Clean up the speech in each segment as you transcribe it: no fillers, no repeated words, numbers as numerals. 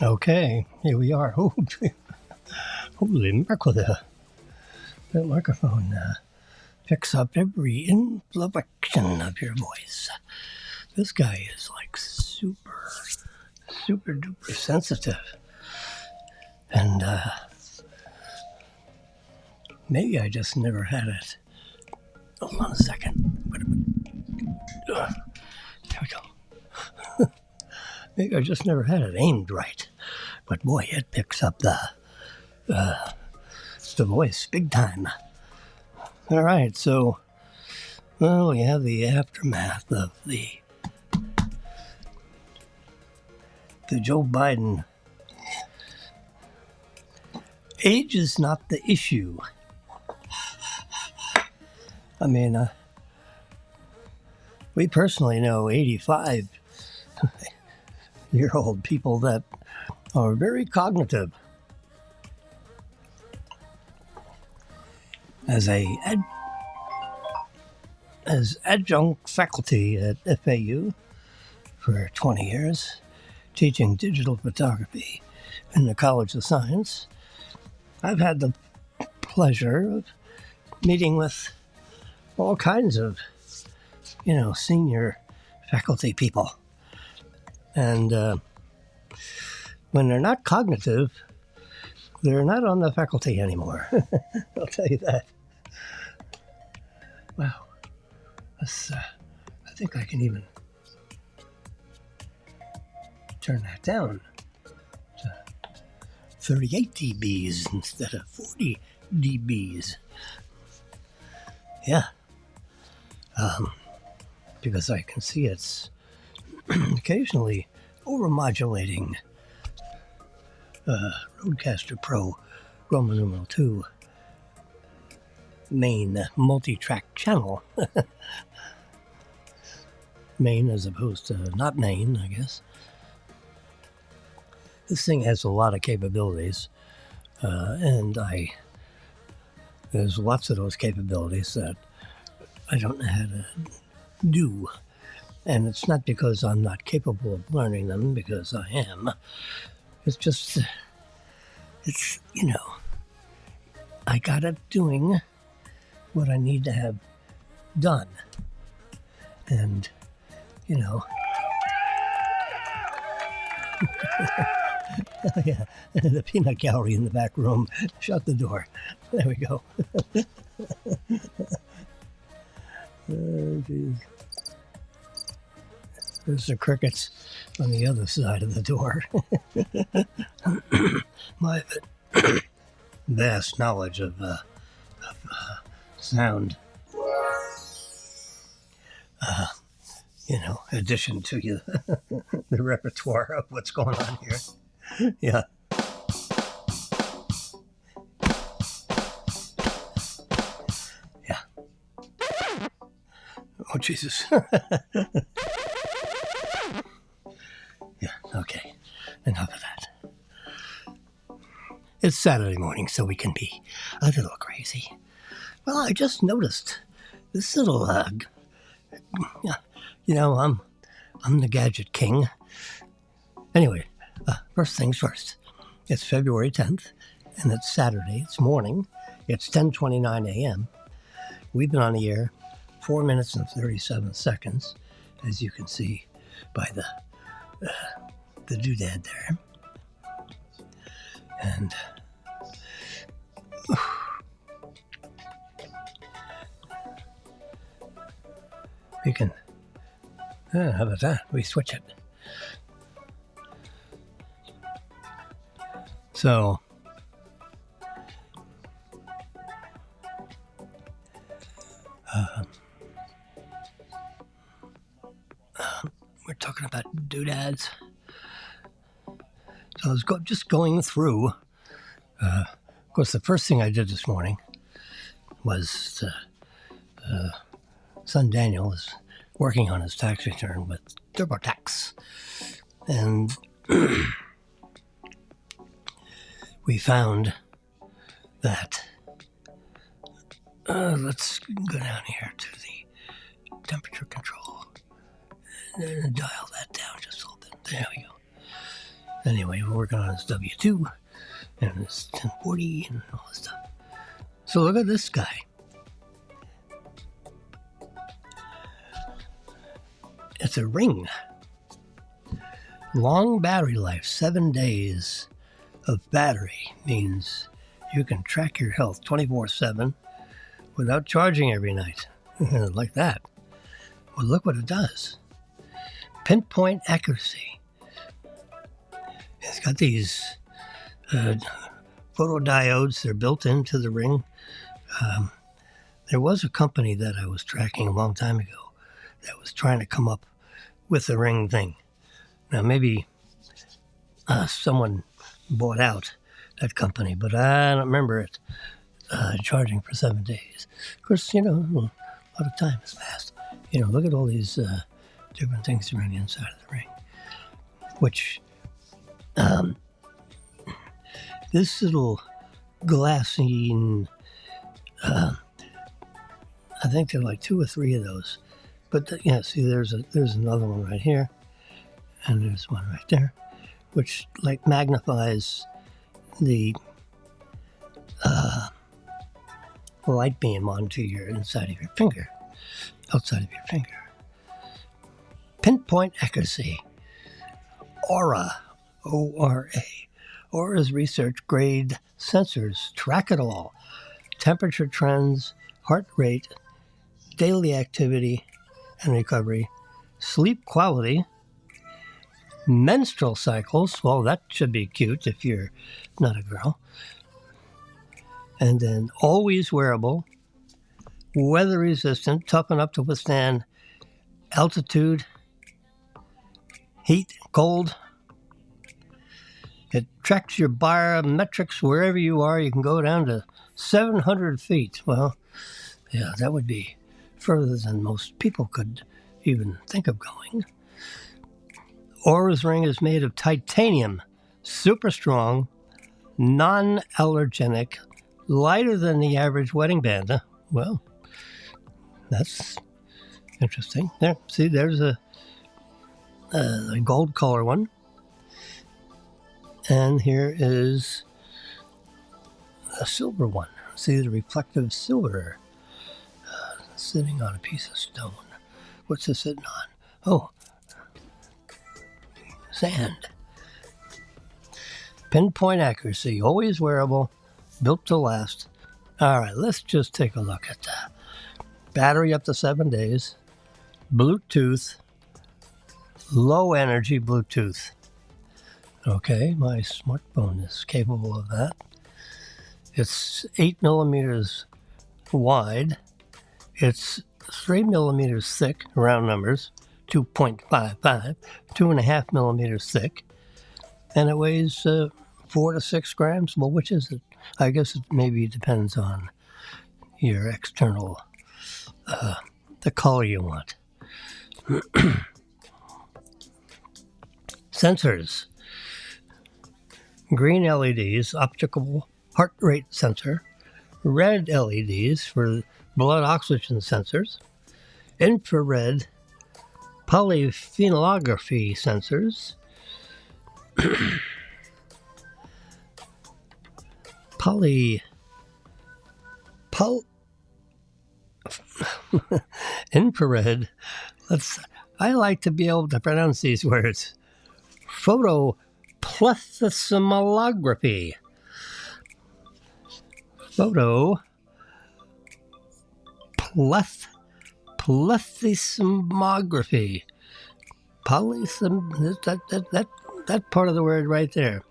Okay, here we are. Oh, holy mackerel, that microphone picks up every inflection of your voice. This guy is like super duper sensitive. And maybe I just never had it. Hold on a second. There we go. Maybe I just never had it aimed right. But boy, it picks up the voice big time. All right, so, well, we have the aftermath of the Joe Biden. Age is not the issue. I mean, we personally know 85-year-old people that are very cognitive. As adjunct faculty at FAU for 20 years, teaching digital photography in the College of Science, I've had the pleasure of meeting with all kinds of, senior faculty people. And when they're not cognitive, they're not on the faculty anymore. I'll tell you that. Wow. I think I can even turn that down to 38 dBs instead of 40 dBs. Yeah. Because I can see it's occasionally overmodulating Rodecaster Pro Roman numeral 2 main multi-track channel. Main as opposed to not main, I guess. This thing has a lot of capabilities, and there's lots of those capabilities that I don't know how to do. And it's not because I'm not capable of learning them, because I am. It's just, I got it doing what I need to have done. And, oh, yeah, the peanut gallery in the back room. Shut the door. There we go. Oh, geez. There's the crickets on the other side of the door. My vast knowledge of sound. Addition to the repertoire of what's going on here. Yeah. Yeah. Oh, Jesus. Yeah, okay. Enough of that. It's Saturday morning, so we can be a little crazy. Well, I just noticed this little, I'm the gadget king. Anyway, first things first. It's February 10th, and it's Saturday. It's morning. It's 10:29 a.m. We've been on the air 4 minutes and 37 seconds, as you can see by the doodad there. And we can, how about that? We switch it. So, we're talking about doodads. So I was just going through. Of course, the first thing I did this morning was son Daniel is working on his tax return with TurboTax. And we found that, let's go down here to the temperature control and dial that down just a little bit. There we go. Anyway, we're working on his W-2 and his 1040 and all this stuff. So look at this guy. It's a Ring. Long battery life, 7 days of battery means you can track your health 24/7 without charging every night. Like that. Well, look what it does. Pinpoint accuracy. It's got these photodiodes. They're built into the Ring. There was a company that I was tracking a long time ago that was trying to come up with the Ring thing. Now, maybe someone bought out that company, but I don't remember it charging for 7 days. Of course, a lot of time has passed. Look at all these different things around the inside of the Ring, which this little glassine, I think there are like 2 or 3 of those. But see, there's another one right here, and there's one right there, which like magnifies the light beam onto your inside of your finger, outside of your finger. Pinpoint accuracy. Aura, O-R-A. Aura's research grade sensors track it all. Temperature trends, heart rate, daily activity and recovery, sleep quality, menstrual cycles. Well, that should be cute if you're not a girl. And then always wearable, weather resistant, tough enough to withstand altitude, heat, cold. It tracks your biometrics wherever you are. You can go down to 700 feet. Well, yeah, that would be further than most people could even think of going. Aura's Ring is made of titanium, super strong, non-allergenic, lighter than the average wedding band. Well, that's interesting. There, see, there's a gold color one. And here is a silver one. See the reflective silver sitting on a piece of stone. What's this sitting on? Oh, sand. Pinpoint accuracy, always wearable, built to last. All right, let's just take a look at that. Battery up to 7 days. Bluetooth, low energy Bluetooth. Okay, my smartphone is capable of that. It's 8 millimeters wide. It's 3 millimeters thick, round numbers, 2.55, 2.5 millimeters thick. And it weighs 4 to 6 grams. Well, which is it? I guess it maybe depends on your external, the color you want. Sensors. Green LEDs, optical heart rate sensor. Red LEDs for blood oxygen sensors. Infrared polyphenolography sensors. Infrared. I like to be able to pronounce these words. Photoplethysmography. Plethysmography. That part of the word right there.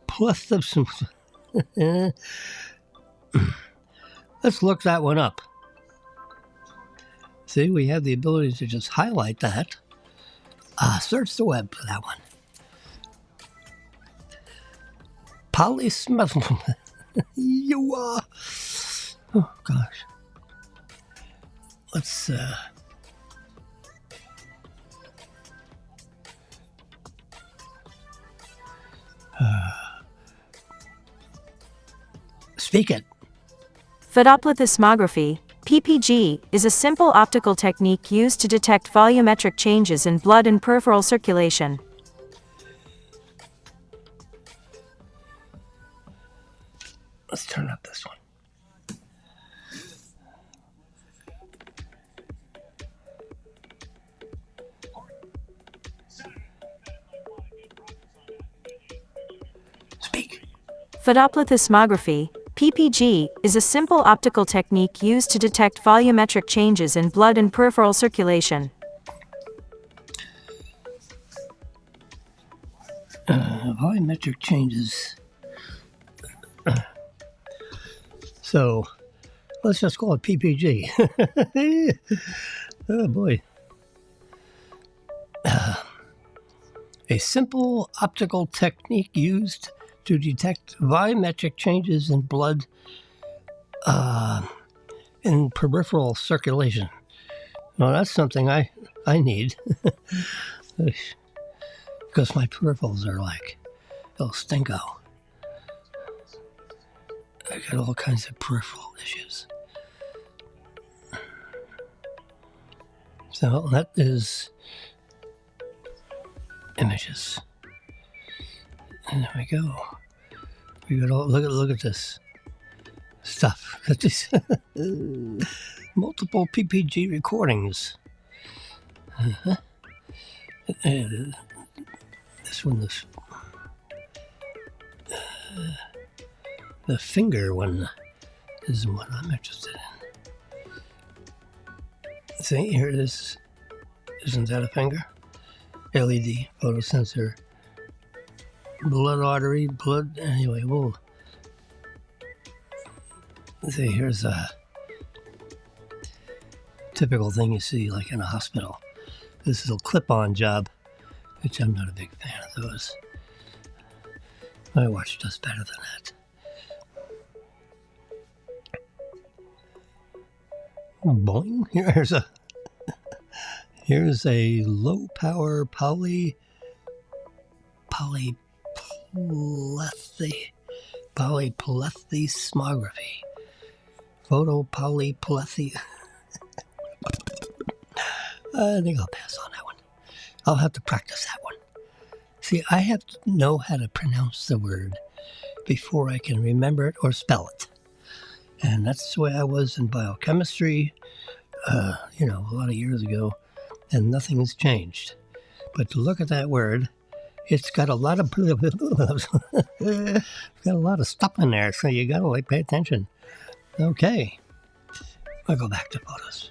Plethysm. Let's look that one up. See, we have the ability to just highlight that. Search the web for that one. polysmethylene. You are. Oh gosh. Let's speak it. Photoplethysmography, PPG, is a simple optical technique used to detect volumetric changes in blood and peripheral circulation. Let's turn up this one. Speak. Photoplethysmography, PPG, is a simple optical technique used to detect volumetric changes in blood and peripheral circulation. Volumetric changes. So let's just call it PPG. Oh boy. A simple optical technique used to detect volumetric changes in blood in peripheral circulation. Well, that's something I need. Because my peripherals are like, oh, stinko. I got all kinds of peripheral issues. So that is images. And there we go. We got all, look at this stuff. Look at these multiple PPG recordings. This one, the finger one is what I'm interested in. See, here it is. Isn't that a finger? LED photosensor, blood artery, blood. Anyway, we'll see. Here's a typical thing you see like in a hospital. This is a clip-on job, which I'm not a big fan of those. My watch does better than that. Boing. Here's a low power polyplethysmography. Photopolyplethy. I think I'll pass on that one. I'll have to practice that one. See, I have to know how to pronounce the word before I can remember it or spell it. And that's the way I was in biochemistry, a lot of years ago, and nothing has changed. But to look at that word, it's got a lot of stuff in there, so you gotta pay attention. Okay, I'll go back to photos.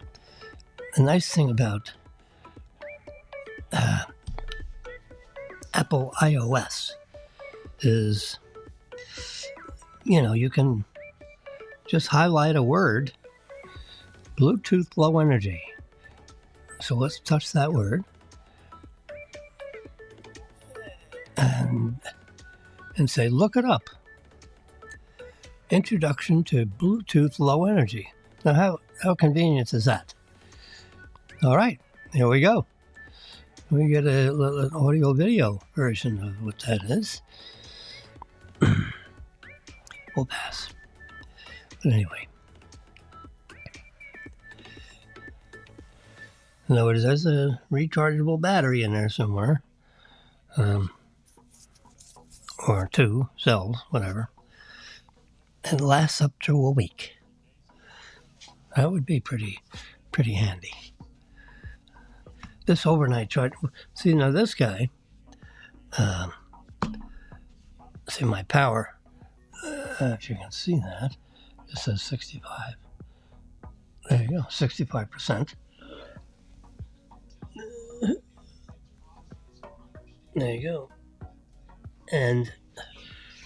The nice thing about Apple iOS is, you can just highlight a word, Bluetooth low energy. So let's touch that word and say, look it up. Introduction to Bluetooth low energy. Now, how convenient is that? All right, here we go. We get an audio video version of what that is. We'll pass. But anyway. In other words, there's a rechargeable battery in there somewhere. Or 2 cells, whatever. It lasts up to a week. That would be pretty handy. This overnight charge. See, now this guy, see my power, if you can see that, it says 65. There you go, 65%. There you go. And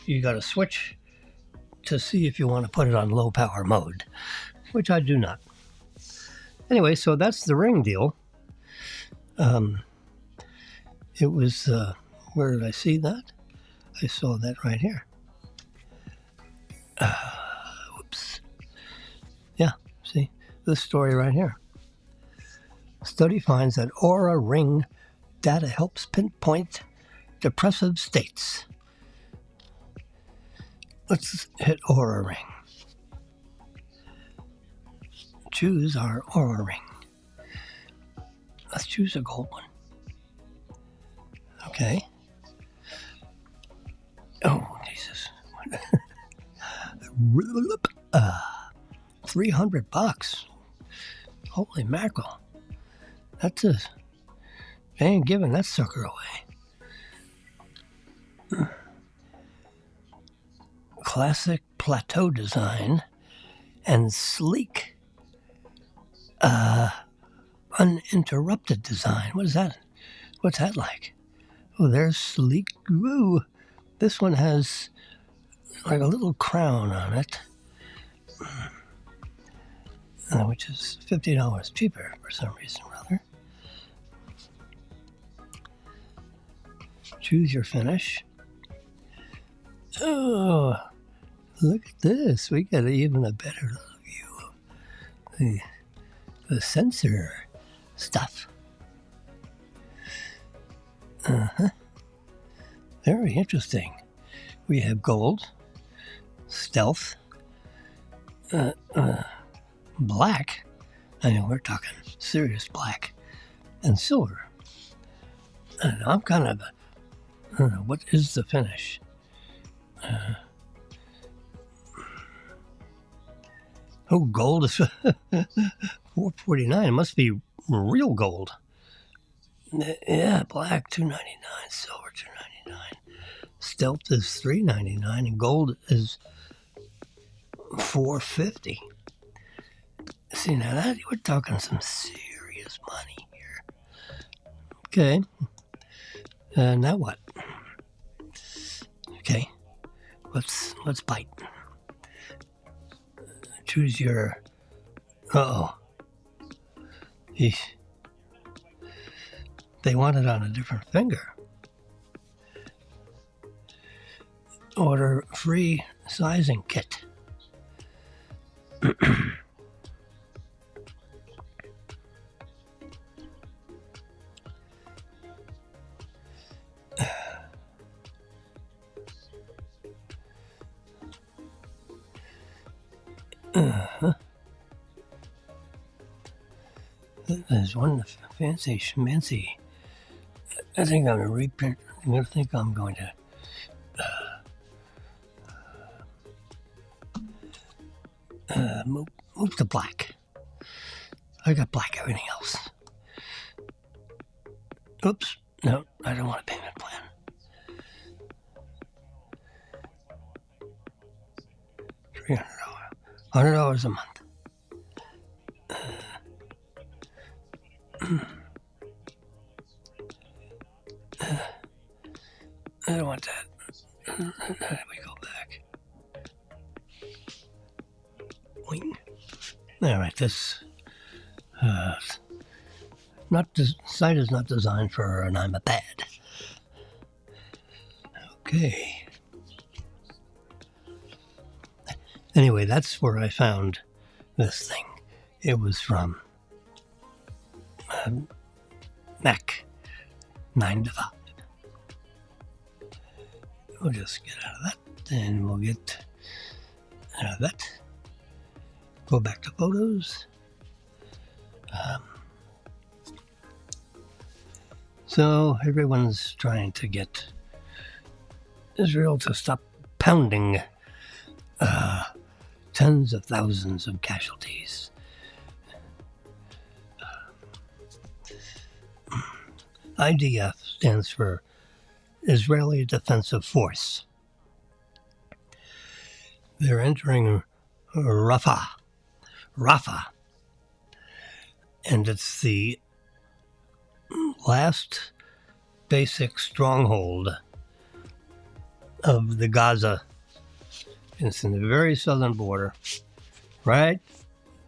you got to switch to see if you want to put it on low power mode, which I do not. Anyway, so that's the ring deal. It was, where did I see that? I saw that right here. Whoops. Yeah, see, this story right here. Study finds that Aura Ring data helps pinpoint depressive states. Let's hit Aura Ring. Choose our Aura Ring. Let's choose a gold one. Okay. Oh, Jesus. $300. Holy mackerel. That's a... They ain't giving that sucker away. Classic plateau design and sleek uninterrupted design. What is that? What's that like? Oh, there's sleek. Ooh, this one has like a little crown on it, which is $50 cheaper for some reason or other. Choose your finish. Oh, look at this. We got even a better view of the sensor stuff. Very interesting. We have gold, stealth, black. I mean, we're talking serious black, and silver. And I'm kind of, I don't know, what is the finish? Gold is $449. It must be real gold. Yeah, black $299, silver $299, stealth is $399, and gold is $450. See, now that we're talking some serious money here. Okay, now what? Okay, let's bite. Choose your. Eesh. They want it on a different finger. Order free sizing kit. There's one fancy schmancy. I think I'm going to reprint. I think I'm going to move to black. I got black, everything else. Oops. No, I don't want a payment plan. $300. $100 a month. I don't want that. How do we go back? Boing. All right, this site is not designed for an I'm a bad. Okay. Anyway, that's where I found this thing. It was from Mac 9 to 5. We'll just get out of that, and we'll get out of that. Go back to photos. So everyone's trying to get Israel to stop pounding tens of thousands of casualties. IDF stands for Israeli Defensive Force. They're entering Rafah, and it's the last basic stronghold of the Gaza. It's in the very southern border, right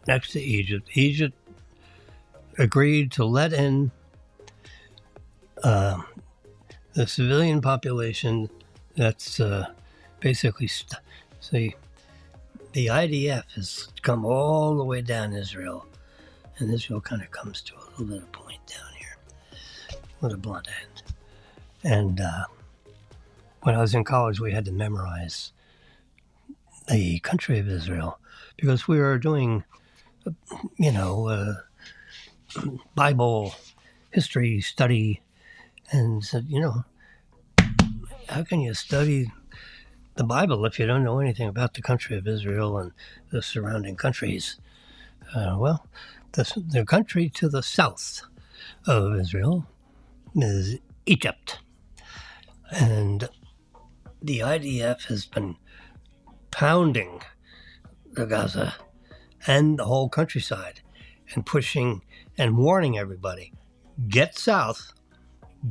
next to Egypt. Egypt agreed to let in the civilian population that's basically, the IDF has come all the way down Israel, and Israel kind of comes to a little bit of point down here with a blunt end. And when I was in college, we had to memorize the country of Israel because we were doing, Bible history study, and said, how can you study the Bible if you don't know anything about the country of Israel and the surrounding countries? The country to the south of Israel is Egypt. And the IDF has been pounding the Gaza and the whole countryside and pushing and warning everybody, get south,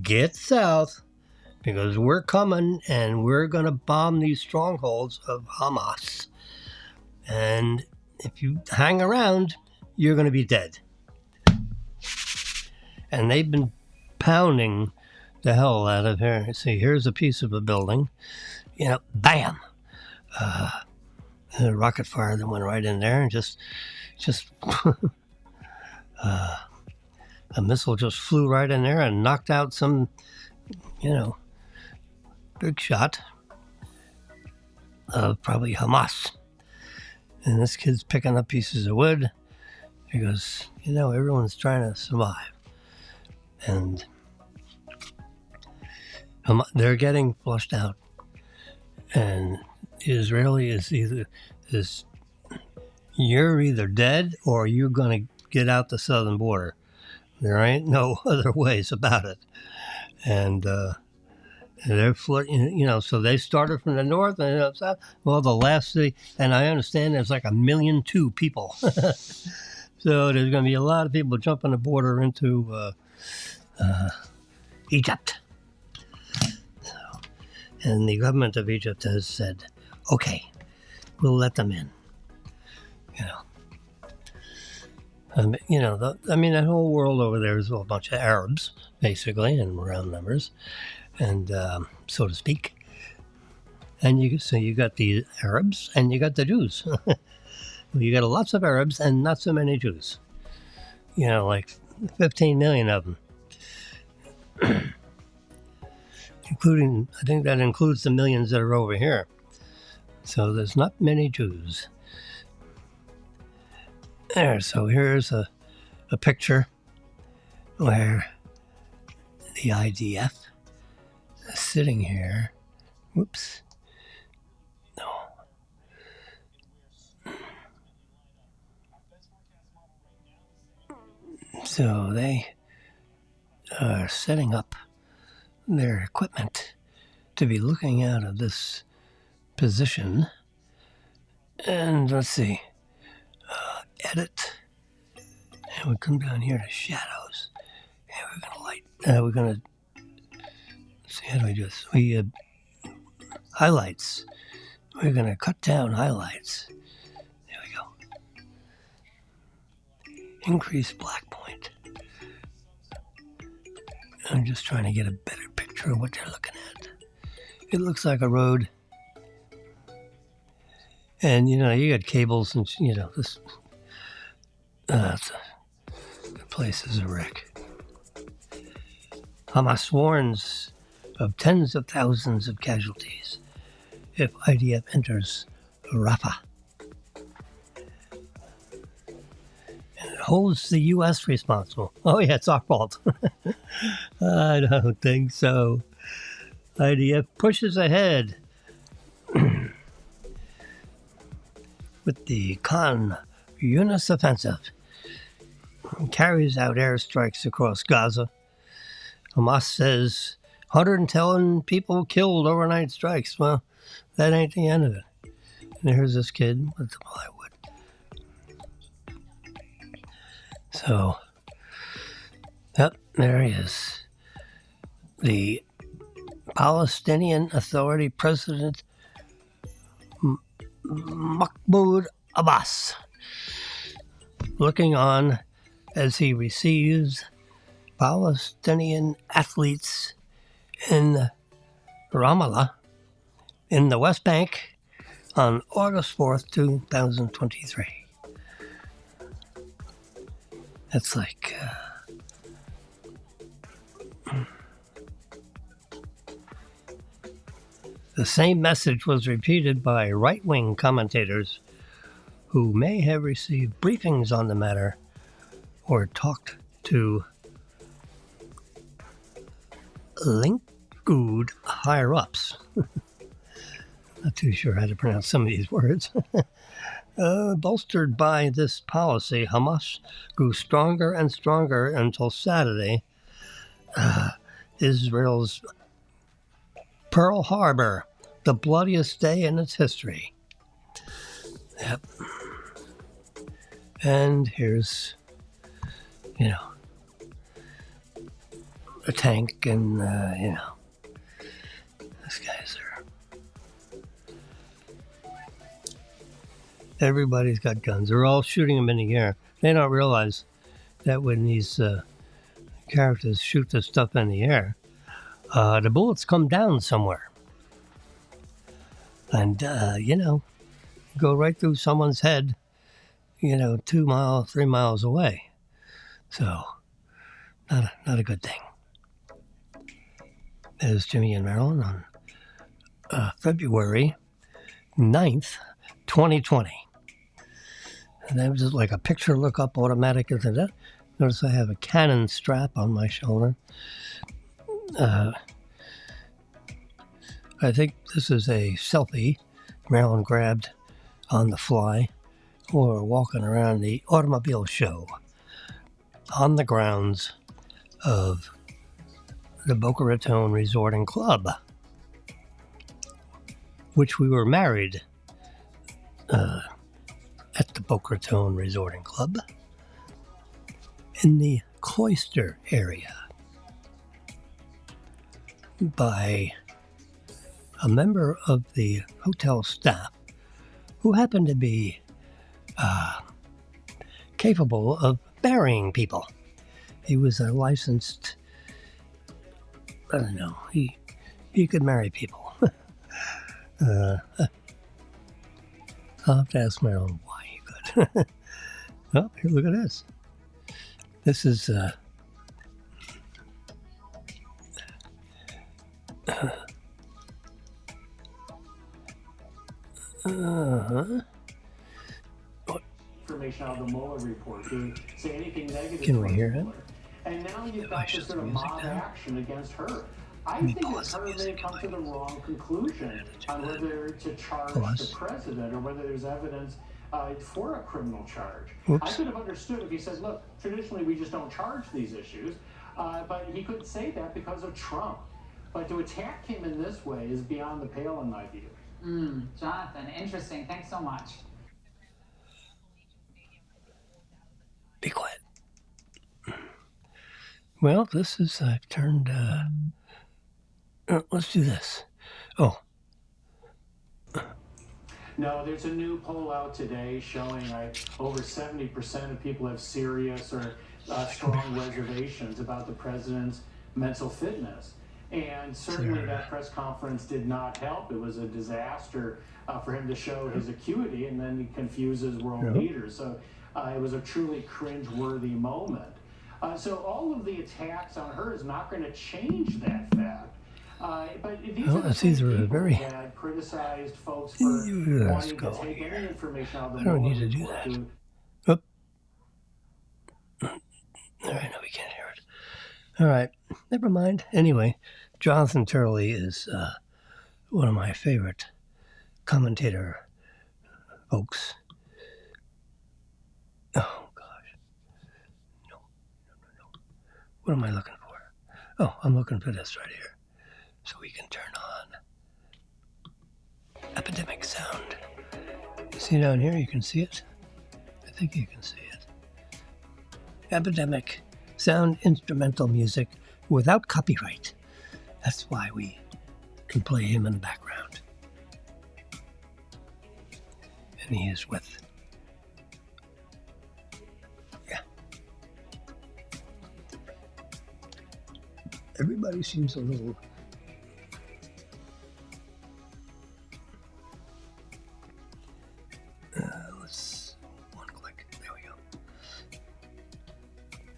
because we're coming and we're going to bomb these strongholds of Hamas. And if you hang around, you're going to be dead. And they've been pounding the hell out of here. See, here's a piece of a building. Bam! A rocket fire that went right in there and just a missile just flew right in there and knocked out some, big shot of probably Hamas. And this kid's picking up pieces of wood because, everyone's trying to survive. And they're getting flushed out. And Israeli you're either dead or you're going to get out the southern border. There ain't no other ways about it. And they're so they started from the north and ended up south. Well, the last city, and I understand there's like 1.2 million people. So there's going to be a lot of people jumping the border into Egypt. And the government of Egypt has said, okay, we'll let them in. That whole world over there is a bunch of Arabs, basically, in round numbers, and so to speak. And you got the Arabs and you got the Jews. You got lots of Arabs and not so many Jews. Like 15 million of them. I think that includes the millions that are over here. So there's not many Jews. So here's a picture where the IDF is sitting here. Whoops. No. So they are setting up their equipment to be looking out of this position. And let's see. Edit, and we come down here to shadows, and we're gonna see, how do we do this? Highlights. We're gonna cut down highlights. There we go. Increase black point. I'm just trying to get a better picture of what they're looking at. It looks like a road, and you got cables and this. The place is a wreck. Hamas warns of tens of thousands of casualties if IDF enters Rafah. And it holds the U.S. responsible. Oh, yeah, it's our fault. I don't think so. IDF pushes ahead with the Khan Yunis offensive. Carries out airstrikes across Gaza. Hamas says 110 people killed overnight strikes. Well, that ain't the end of it. And here's this kid with the plywood. So, yep, there he is. The Palestinian Authority President Mahmoud Abbas, looking on as he receives Palestinian athletes in Ramallah, in the West Bank, on August 4th, 2023. That's like... The same message was repeated by right-wing commentators who may have received briefings on the matter or talked to Likud higher-ups. Not too sure how to pronounce some of these words. Bolstered by this policy, Hamas grew stronger and stronger until Saturday, Israel's Pearl Harbor, the bloodiest day in its history. Yep. And here's, a tank and, these guys are... Everybody's got guns. They're all shooting them in the air. They don't realize that when these characters shoot this stuff in the air, the bullets come down somewhere. And, go right through someone's head, 2 miles, 3 miles away. So, not a good thing. There's Jimmy and Marilyn on February 9th, 2020. And that was just like a picture lookup automatic. Notice I have a Canon strap on my shoulder. I think this is a selfie Marilyn grabbed on the fly or walking around the automobile show on the grounds of the Boca Raton Resort and Club, which we were married at the Boca Raton Resort and Club in the Cloister area by a member of the hotel staff who happened to be capable of marrying people. He was a licensed, I don't know, he could marry people. I'll have to ask Marilyn why he could. Oh, here, look at this. This is information out of the Mueller report to say anything negative. Can we hear him? And now you've got this sort of mob action against her. I think it's her may come to the wrong conclusion on whether to charge the president or whether there's evidence for a criminal charge. Oops. I could have understood if he said, look, traditionally we just don't charge these issues, but he couldn't say that because of Trump. But to attack him in this way is beyond the pale in my view. Jonathan, interesting. Thanks so much. Be quiet. Well, this is, I've turned, let's do this. Oh. No, there's a new poll out today showing over 70% of people have serious or strong reservations about the president's mental fitness. And certainly that press conference did not help. It was a disaster for him to show his acuity, and then he confuses world leaders. So it was a truly cringe-worthy moment. So all of the attacks on her is not going to change that fact. But these are very had criticized folks for wanting to take any information out of the I don't need to do that. Oop. All right, no, we can't hear it. All right, never mind. Anyway, Jonathan Turley is one of my favorite commentator folks. Oh, gosh. No. What am I looking for? Oh, I'm looking for this right here. So we can turn on epidemic sound. You see down here? You can see it? I think you can see it. Epidemic sound instrumental music without copyright. That's why we can play him in the background. And he is with... Yeah. Everybody seems a little...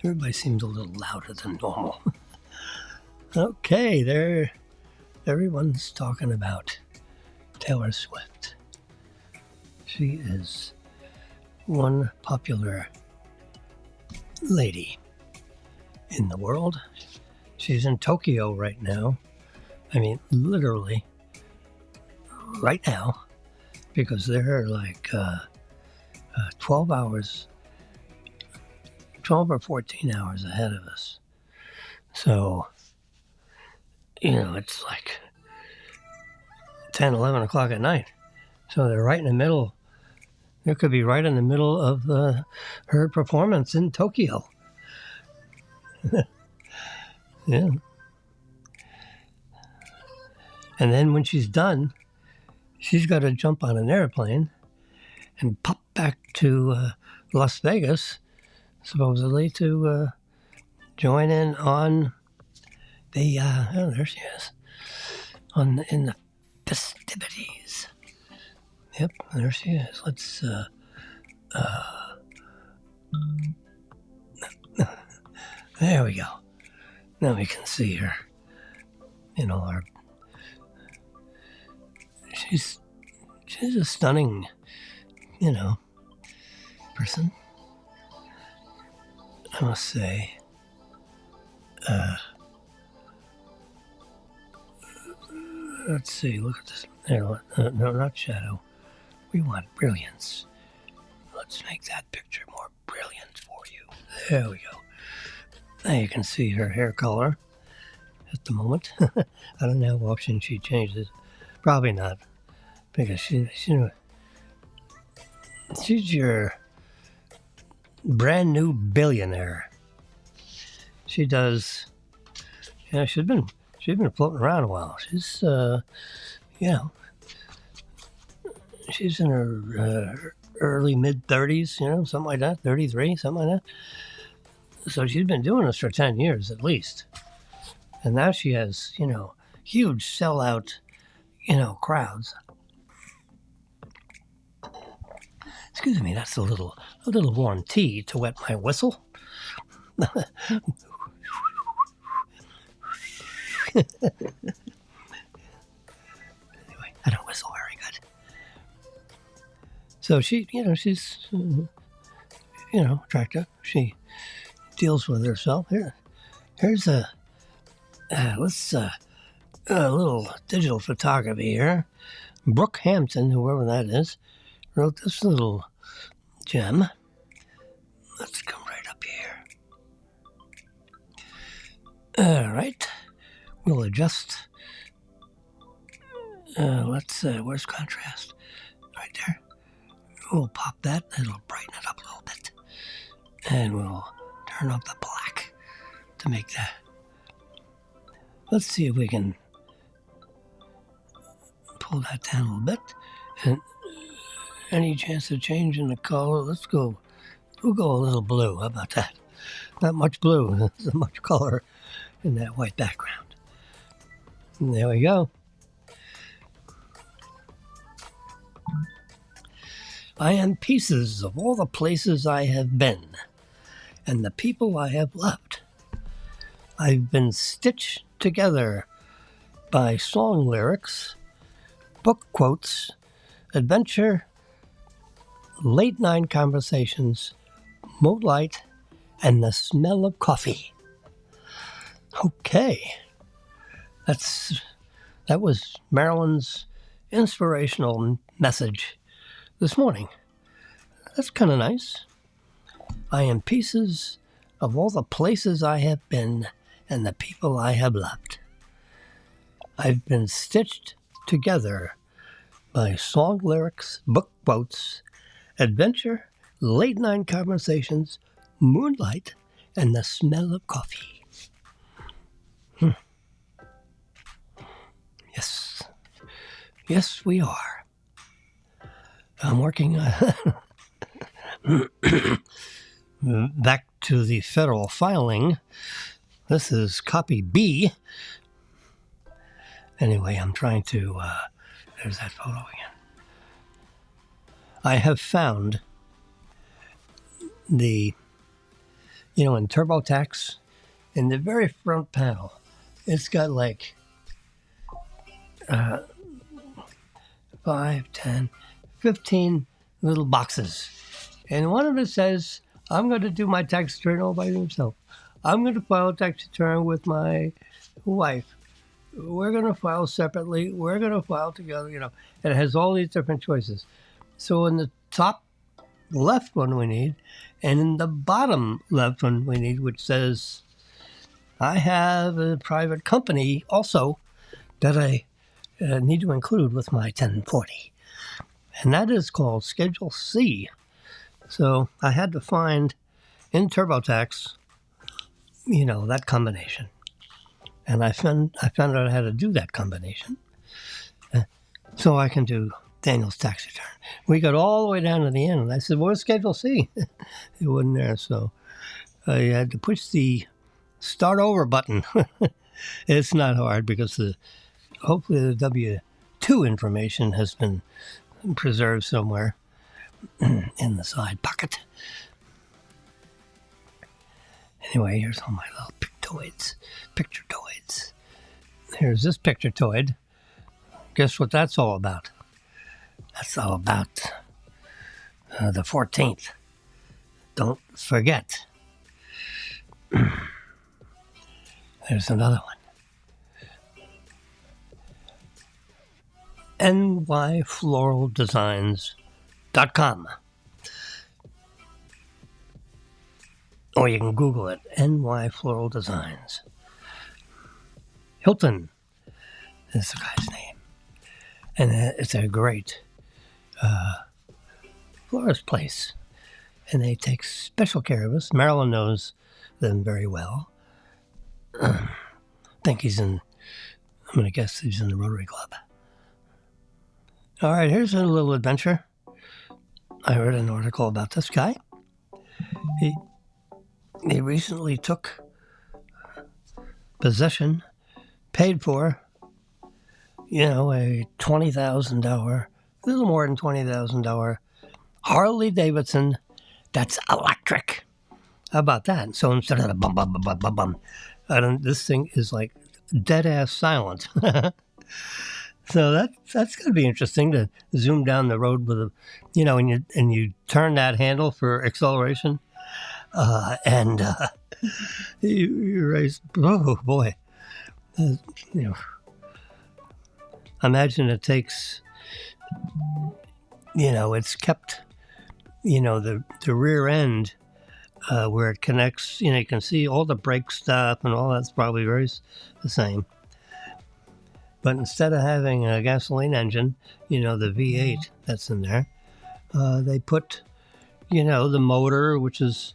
Everybody seems a little louder than normal. Okay, everyone's talking about Taylor Swift. She is one popular lady in the world. She's in Tokyo right now. I mean, literally right now, because they're like 12 or 14 hours ahead of us. So, it's like 10, 11 o'clock at night. So they're right in the middle. It could be right in the middle of her performance in Tokyo. Yeah. And then when she's done, she's got to jump on an airplane and pop back to Las Vegas, supposedly, to join in on the, there she is, in the festivities. Yep, there she is. Let's, there we go. Now we can see her. She's a stunning, person. I must say. Let's see, look at this. No, not shadow. We want brilliance. Let's make that picture more brilliant for you. There we go. Now you can see her hair color at the moment. I don't know how often she changes. Probably not, because she's your brand new billionaire. She does. She's been floating around a while. She's she's in her early mid 30s, something like that, 33, something like that. So she's been doing this for 10 years at least. And now she has, huge sellout, crowds. Excuse me, that's a little warm tea to wet my whistle. Anyway, I don't whistle very good. So she's, attractive. She deals with herself. Here's a little digital photography here. Brooke Hampton, whoever that is, wrote this little gem. Let's come right up here. All right. We'll adjust. Where's contrast? Right there. We'll pop that. It'll brighten it up a little bit. And we'll turn up the black to make that. Let's see if we can pull that down a little bit. And any chance of changing the color? We'll go a little blue. How about that? Not much blue. There's much color in that white background. And there we go. I am pieces of all the places I have been and the people I have loved. I've been stitched together by song lyrics, book quotes, adventure, late night conversations, moonlight, and the smell of coffee. Okay. That was Marilyn's inspirational message this morning. That's kind of nice. I am pieces of all the places I have been and the people I have loved. I've been stitched together by song lyrics, book quotes, adventure, late night conversations, moonlight, and the smell of coffee. Yes, we are. I'm working back to the federal filing. This is copy B. Anyway, I'm trying to, there's that photo again. I have found the in TurboTax, in the very front panel, it's got like 5, 10, 15 little boxes. And one of it says, I'm going to do my tax return all by myself. I'm going to file a tax return with my wife. We're going to file separately. We're going to file together, And it has all these different choices. So in the top left one we need, and in the bottom left one we need, which says, I have a private company also that I need to include with my 1040. And that is called Schedule C. So I had to find in TurboTax, that combination. And I found out how to do that combination. So I can do Daniel's tax return. We got all the way down to the end, and I said, where's Schedule C? It wasn't there, so I had to push the start over button. It's not hard because hopefully the W-2 information has been preserved somewhere in the side pocket. Anyway, here's all my little picture toids. Here's this picture toid. Guess what that's all about? That's all about the 14th. Don't forget. There's another one. nyfloraldesigns.com. Or you can Google it, NY Floral Designs. Hilton is the guy's name. And it's a great florist place. And they take special care of us. Marilyn knows them very well. I think I'm going to guess he's in the Rotary Club. All right, here's a little adventure. I read an article about this guy. He recently took possession, paid for, a $20,000, a little more than $20,000 Harley Davidson that's electric. How about that? So instead of the bum, bum, bum, bum, bum, this thing is like dead ass silent. So that's going to be interesting to zoom down the road with and you turn that handle for acceleration. You raise, oh boy, imagine it takes, it's kept, the rear end, where it connects, you can see all the brake stuff and all that's probably the same. But instead of having a gasoline engine, the V8 that's in there, they put, the motor, which is,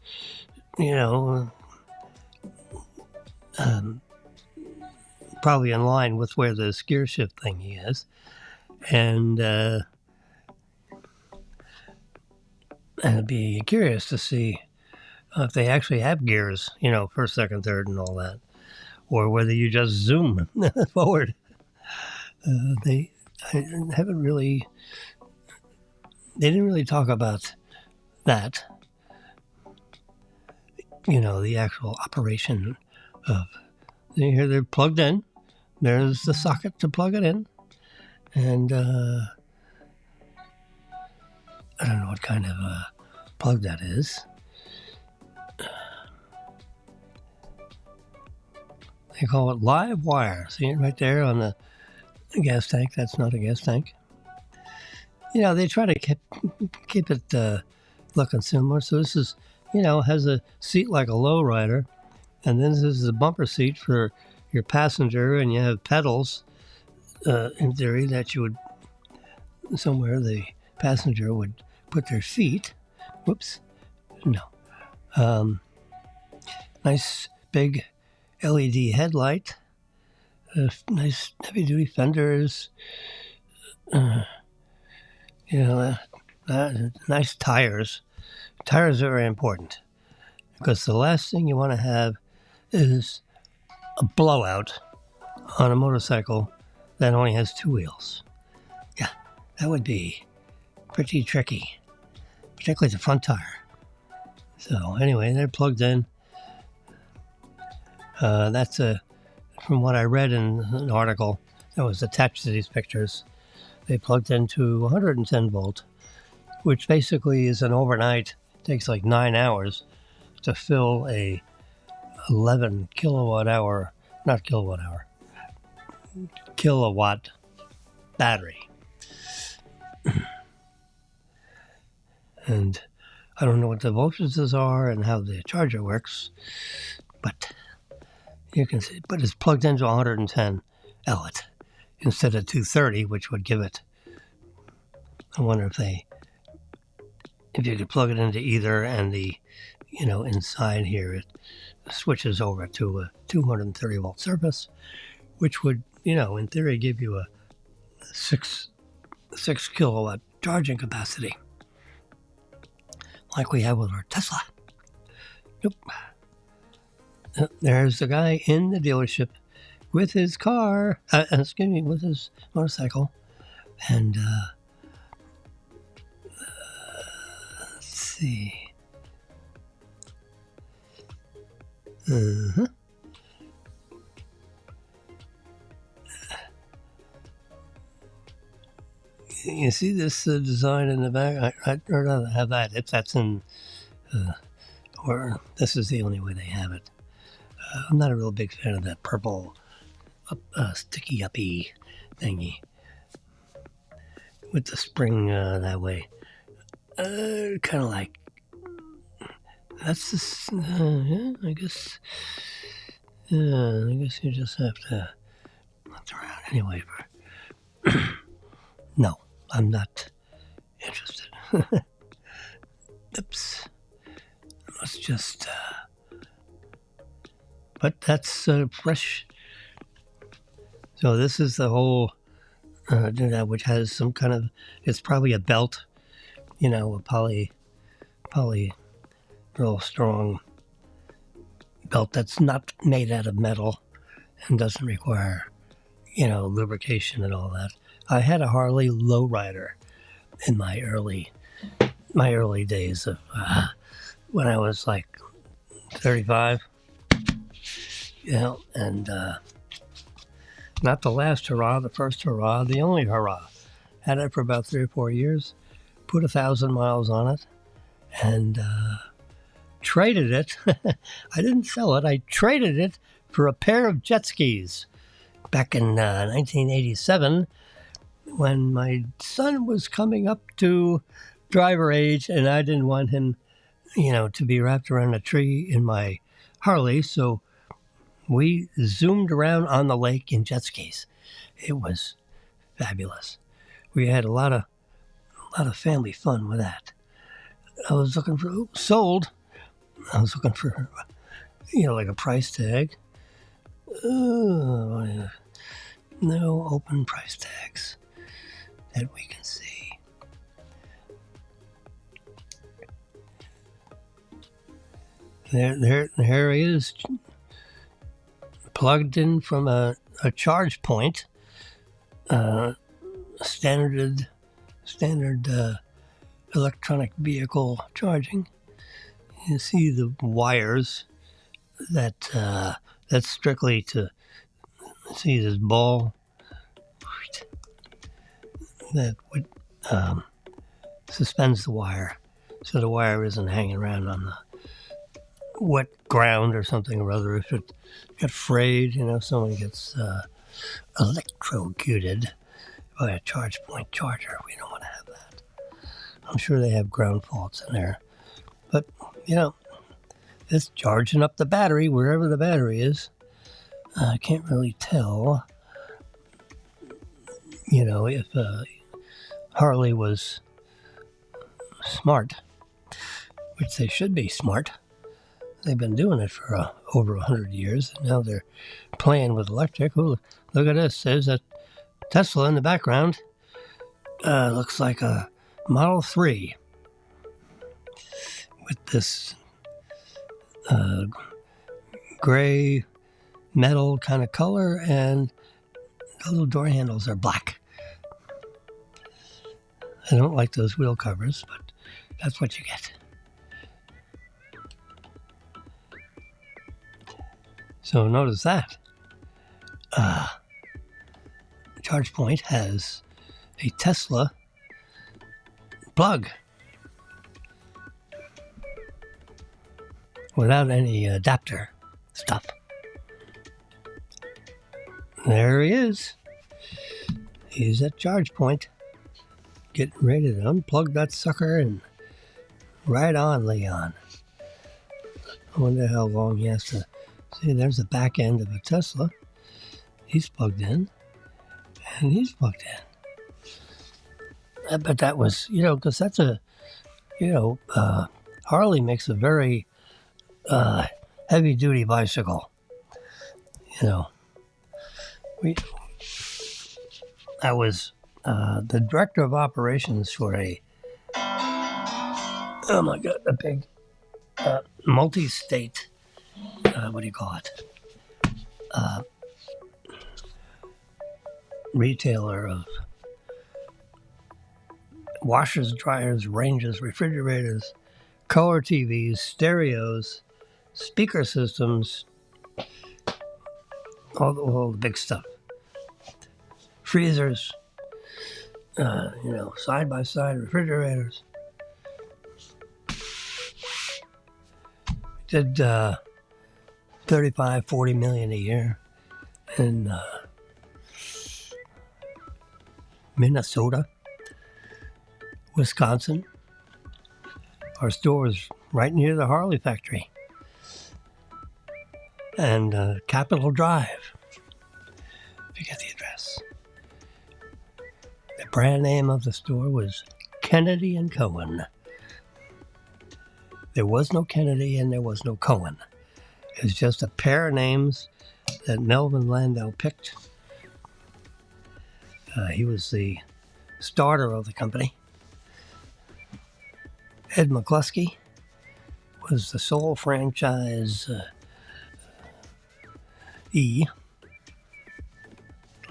probably in line with where the gear shift thingy is. And I'd be curious to see if they actually have gears, first, second, third, and all that. Or whether you just zoom forward. They didn't really talk about that, the actual operation of, here they're plugged in, there's the socket to plug it in, and I don't know what kind of plug that is. They call it live wire. See it right there on the gas tank? That's not a gas tank. They try to keep it looking similar. So this is, has a seat like a lowrider, and then this is a bumper seat for your passenger, and you have pedals, in theory, that you would, somewhere the passenger would put their feet. Whoops. No. Nice big LED headlight. Nice heavy-duty fenders. Nice tires. Tires are very important because the last thing you want to have is a blowout on a motorcycle that only has two wheels. Yeah, that would be pretty tricky, particularly the front tire. So anyway, they're plugged in. That's from what I read in an article that was attached to these pictures. They plugged into 110 volt, which basically is an overnight, takes like 9 hours to fill a 11 kilowatt hour, not kilowatt hour, kilowatt battery. And I don't know what the voltages are and how the charger works, but you can see, but it's plugged into 110 outlet instead of 230, which would give it. I wonder if you could plug it into either, and the, inside here it switches over to a 230 volt surface, which would, in theory, give you a 6 kilowatt charging capacity, like we have with our Tesla. Nope. There's the guy in the dealership with his car, with his motorcycle, and let's see. You see this design in the back? I'd rather have that if that's in, or this is the only way they have it. I'm not a real big fan of that purple sticky uppy thingy with the spring that way. Kind of like, that's the, yeah, I guess you just have to look around anyway. No, I'm not interested. Oops. Let's just, but that's fresh. So this is the whole, which has some kind of, it's probably a belt, a poly, real strong belt that's not made out of metal and doesn't require, lubrication and all that. I had a Harley lowrider in my early days of when I was like 35, and not the last hurrah, the first hurrah, the only hurrah. Had it for about 3 or 4 years, put 1,000 miles on it, and traded it. I didn't sell it. I traded it for a pair of jet skis back in 1987 when my son was coming up to driver age, and I didn't want him, to be wrapped around a tree in my Harley, so we zoomed around on the lake in jet skis. It was fabulous. We had a lot of family fun with that. I was looking for sold. I was looking for, like a price tag. No open price tags that we can see. There he is, plugged in from a charge point, standard electronic vehicle charging. You see the wires that's strictly to see this ball that would suspends the wire, so the wire isn't hanging around on the wet ground or something or other. If it got frayed, someone gets electrocuted by a charge point charger. We don't want to have that. I'm sure they have ground faults in there, but it's charging up the battery wherever the battery is. I can't really tell, if Harley was smart, which they should be smart. They've been doing it for over 100 years, and now they're playing with electric. Ooh, look at this. There's a Tesla in the background. Looks like a Model 3 with this gray metal kind of color, and the little door handles are black. I don't like those wheel covers, but that's what you get. So notice that. ChargePoint has a Tesla plug without any adapter stuff. There he is. He's at ChargePoint, getting ready to unplug that sucker and right on, Leon. I wonder how long he has to. See, there's the back end of a Tesla. He's plugged in, and he's plugged in. But that was, because that's a, Harley makes a very heavy-duty bicycle. I was the director of operations for a big multi-state, what do you call it? Retailer of washers, dryers, ranges, refrigerators, color TVs, stereos, speaker systems, all the big stuff. Freezers, side-by-side refrigerators. Did 35-40 million a year in Minnesota, Wisconsin. Our store was right near the Harley factory. And Capitol Drive, forget the address. The brand name of the store was Kennedy and Cohen. There was no Kennedy and there was no Cohen. It was just a pair of names that Melvin Landau picked. He was the starter of the company. Ed McCluskey was the sole franchise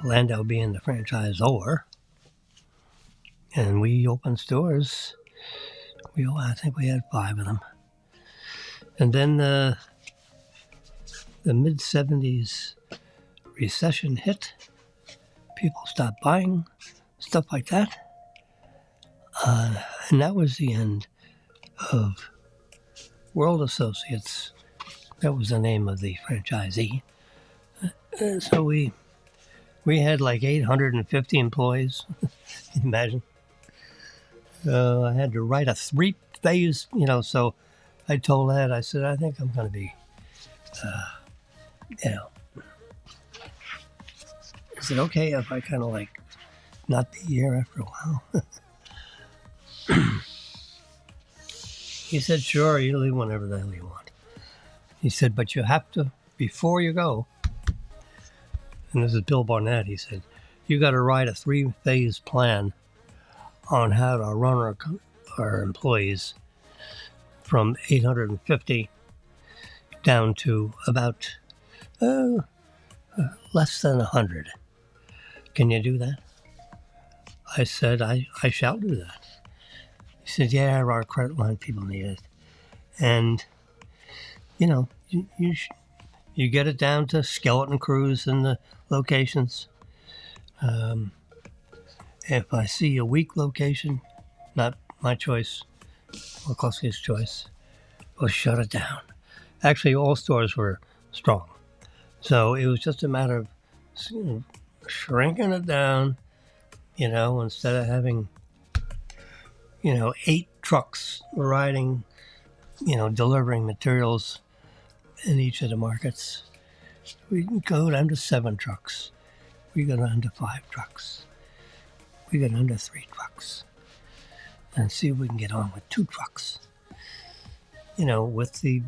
Landau being the franchisor. And we opened stores. I think we had 5 of them. And then the mid-70s recession hit. People stopped buying, stuff like that. And that was the end of World Associates. That was the name of the franchisee. So we had like 850 employees. Can you imagine? I had to write a 3-phase, so I told Ed, I said, I think I'm going to be, Is it okay if I kind of not be here after a while? He said, sure, you leave whenever the hell you want. He said, but you have to, before you go, and this is Bill Barnett, he said, you got to write a 3-phase plan on how to run our employees from 850 down to about less than 100. Can you do that? I said, I shall do that. He said, yeah, our credit line people need it. And, you get it down to skeleton crews in the locations. If I see a weak location, not my choice, McCluskey's choice, we'll shut it down. Actually, all stores were strong. So it was just a matter of shrinking it down, instead of having, 8 trucks riding, delivering materials in each of the markets. We can go down to 7 trucks. We go down to 5 trucks. We go down to 3 trucks. And see if we can get on with 2 trucks. With the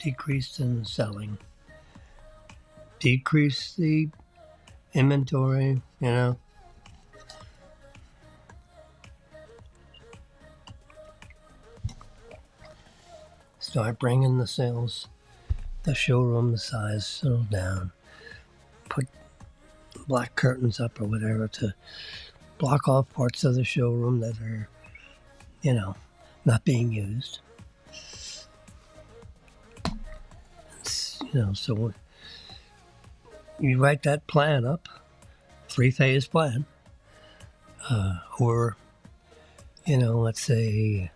decrease in selling. Decrease the inventory, Start bringing the sales, the showroom size settle down. Put black curtains up or whatever to block off parts of the showroom that are, not being used. So you write that plan up, 3-phase plan, or, let's say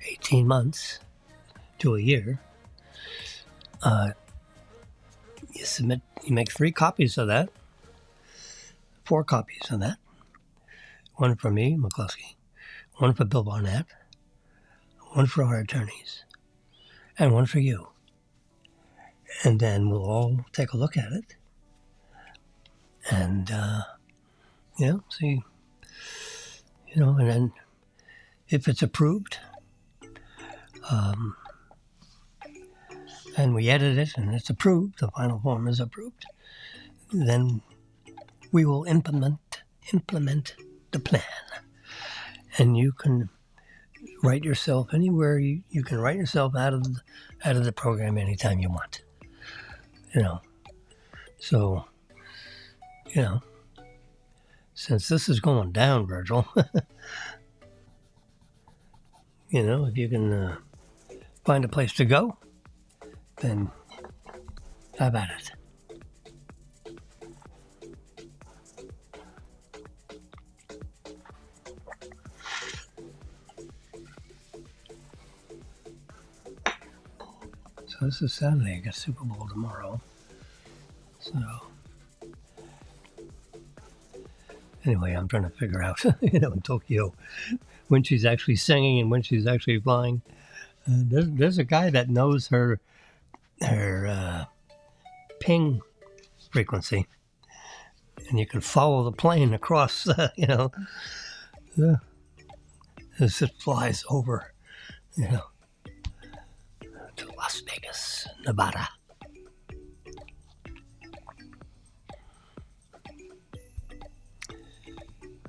18 months to a year. You make 3 copies of that, 4 copies of that. One for me, McCluskey, one for Bill Barnett, one for our attorneys, and one for you. And then we'll all take a look at it and, see, and then if it's approved, and we edit it and it's approved, the final form is approved, then we will implement the plan. And you can write yourself anywhere. You can write yourself out of the program anytime you want. So, since this is going down, Virgil, if you can find a place to go, then have at it. So this is Saturday. I got Super Bowl tomorrow. So anyway, I'm trying to figure out, in Tokyo, when she's actually singing and when she's actually flying. There's a guy that knows her ping frequency, and you can follow the plane across, as it flies over, to Las Vegas, Nevada.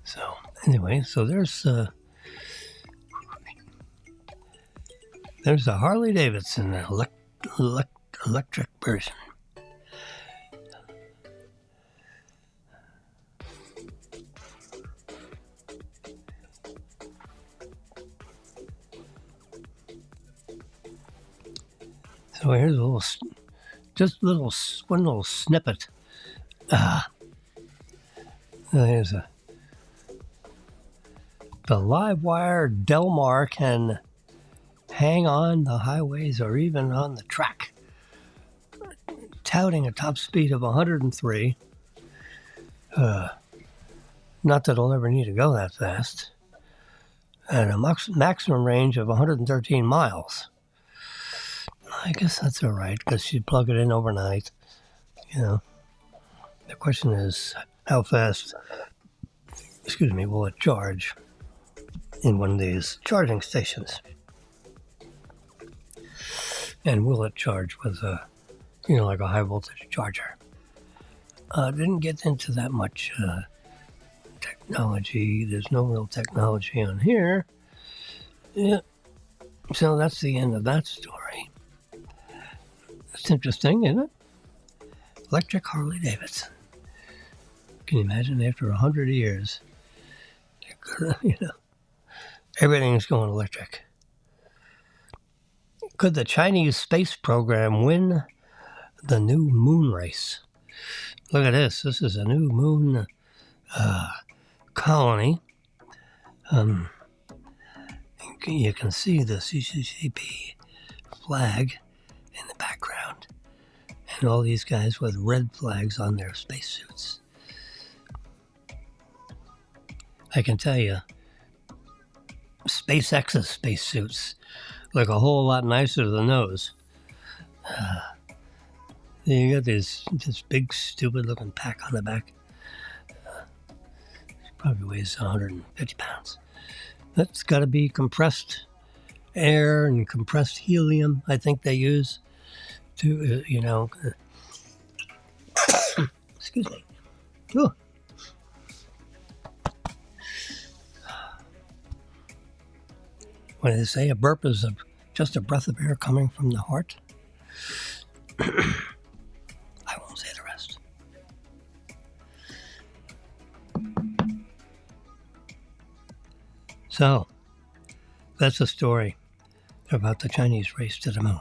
So anyway, there's a Harley Davidson electric version. So here's one little snippet. Here's the live wire Delmar can hang on the highways or even on the track, touting a top speed of 103. Not that I'll ever need to go that fast. And a maximum range of 113 miles. I guess that's all right, because you'd plug it in overnight. The question is, how fast, will it charge in one of these charging stations? And will it charge with like a high voltage charger? Didn't get into that much technology. There's no real technology on here. Yeah. So that's the end of that story. It's interesting, isn't it? Electric Harley Davidson. Can you imagine after 100 years, everything's going electric? Could the Chinese space program win the new moon race? Look at this. This is a new moon colony. You can see the CCCP flag in the background. And all these guys with red flags on their spacesuits. I can tell you, SpaceX's spacesuits look a whole lot nicer than those. You got this big, stupid-looking pack on the back. Probably weighs 150 pounds. That's got to be compressed air and compressed helium, I think they use to, excuse me. Ooh. What do they say? A burp is just a breath of air coming from the heart. I won't say the rest. So, that's a story about the Chinese race to the moon.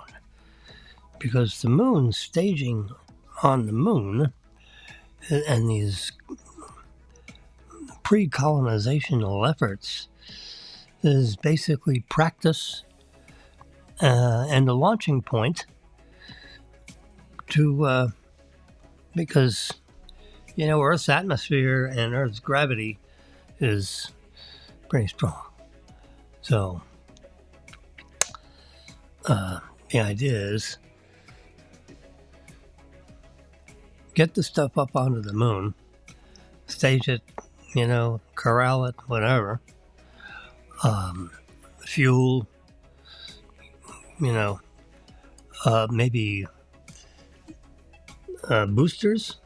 Because the moon staging on the moon and these pre-colonizational efforts is basically practice and a launching point to because Earth's atmosphere and Earth's gravity is pretty strong. So the idea is get the stuff up onto the moon, stage it, corral it, whatever. Fuel, maybe boosters,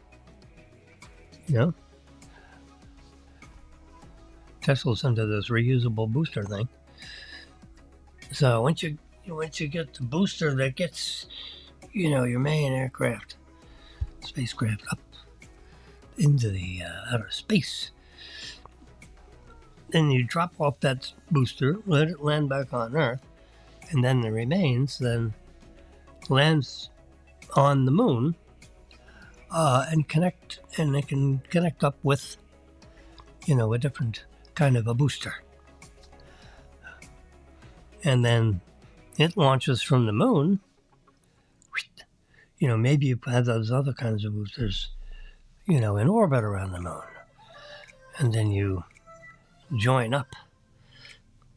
Tesla's into this reusable booster thing. So once you get the booster that gets, your main spacecraft up into the outer space, then you drop off that booster, let it land back on Earth, and then the remains then lands on the moon and it can connect up with, a different kind of a booster. And then it launches from the moon. Maybe you have those other kinds of boosters, in orbit around the moon. And then you join up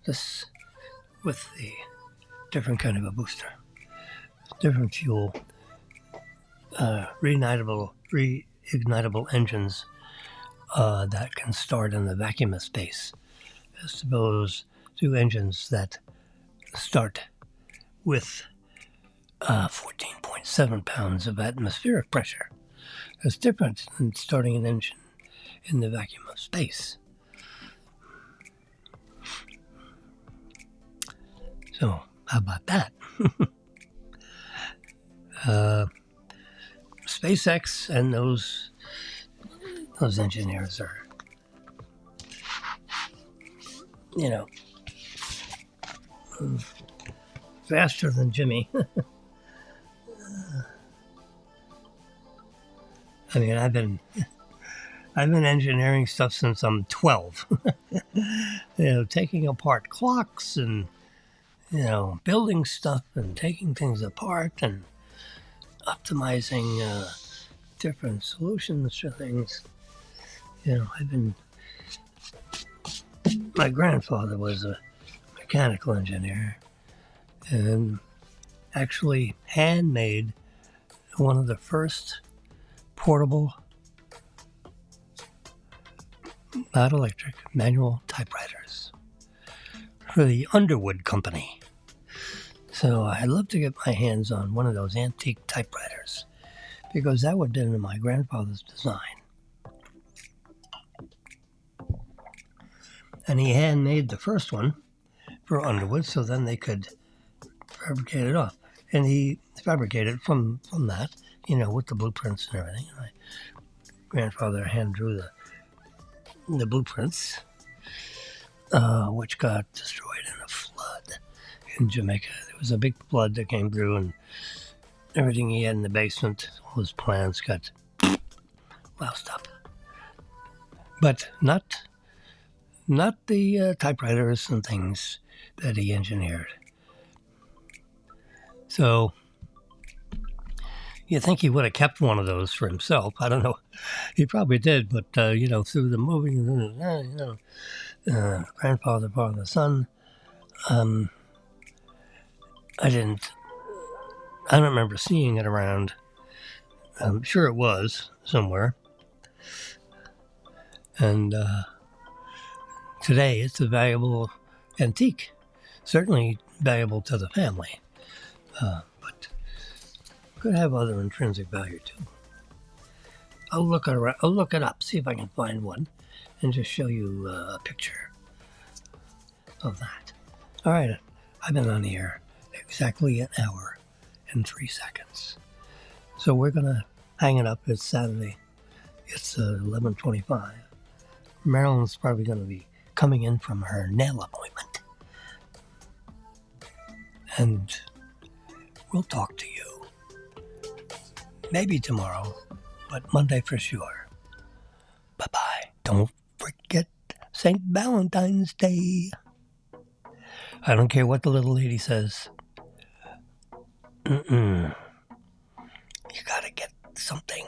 this with the different kind of a booster, different fuel, reignitable engines that can start in the vacuum of space, as opposed to engines that start with 14.7 pounds of atmospheric pressure. It's different than starting an engine in the vacuum of space. So, how about that? SpaceX and those engineers are, faster than Jimmy. I mean, I've been engineering stuff since I'm 12. Taking apart clocks and building stuff and taking things apart and optimizing different solutions to things. My grandfather was a mechanical engineer and actually handmade one of the first portable, not electric, manual typewriters for the Underwood Company. So I'd love to get my hands on one of those antique typewriters because that would have been my grandfather's design. And he handmade the first one for Underwood so then they could fabricate it off. And he fabricated from that, with the blueprints and everything. And my grandfather hand drew the blueprints, which got destroyed in a flood in Jamaica. There was a big flood that came through, and everything he had in the basement, all his plans got loused up. But not the typewriters and things that he engineered. So you think he would have kept one of those for himself. I don't know. He probably did, but, through the movie, grandfather, father, son, I don't remember seeing it around. I'm sure it was somewhere. And today it's a valuable antique, certainly valuable to the family, but could have other intrinsic value too. I'll look it up, see if I can find one, and just show you a picture of that. All right, I've been on the air exactly an hour and 3 seconds. So we're going to hang it up. It's Saturday. It's 11:25. Marilyn's probably going to be coming in from her nail appointment. And we'll talk to you. Maybe tomorrow, but Monday for sure. don't forget St. Valentine's Day. I don't care what the little lady says. You gotta get something.